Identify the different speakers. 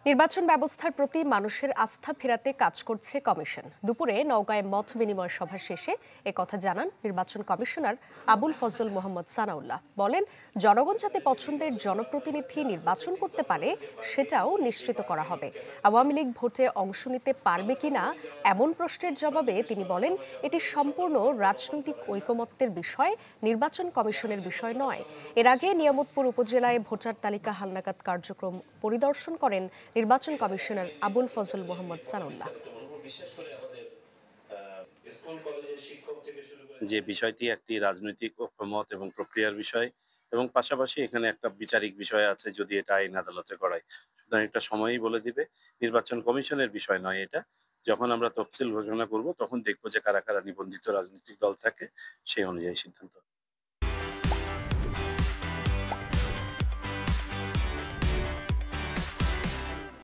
Speaker 1: নির্বাচন ব্যবস্থার প্রতি মানুষের আস্থা ফেরাতে কাজ করছে কমিশন। দুপুরে নওগাঁয় মত বিনিময় সভা শেষে একথা জানান নির্বাচন কমিশনার আবুল ফজল মোহাম্মদ সানাউল্লাহ। বলেন, জনগণ যাতে পছন্দের জনপ্রতিনিধি নির্বাচন করতে পারে সেটাও নিশ্চিত করা হবে। আওয়ামী লীগ ভোটে অংশ নিতে পারবে কিনা এমন প্রশ্নের জবাবে তিনি বলেন, এটি সম্পূর্ণ রাজনৈতিক ঐকমত্যের বিষয়, নির্বাচন কমিশনের বিষয় নয়। এর আগে নিয়ামতপুর উপজেলায় ভোটার তালিকা হালনাগাদ কার্যক্রম পরিদর্শন করেন নির্বাচন কমিশনার আবুল ফজল মোহাম্মদ সানাউল্লাহ।
Speaker 2: যে বিষয়টি একটি রাজনৈতিক ঐকমত্য এবং প্রক্রিয়ার বিষয়, এবং পাশাপাশি এখানে একটা বিচারিক বিষয় আছে যদি এটা আইন আদালতে গড়ায়। সুতরাং একটা সময়ই বলে দিবে। নির্বাচন কমিশনের বিষয় নয় এটা। যখন আমরা তফসিল ঘোষণা করব তখন দেখব যে কারা কারা নিবন্ধিত রাজনৈতিক দল থাকে, সেই অনুযায়ী সিদ্ধান্ত।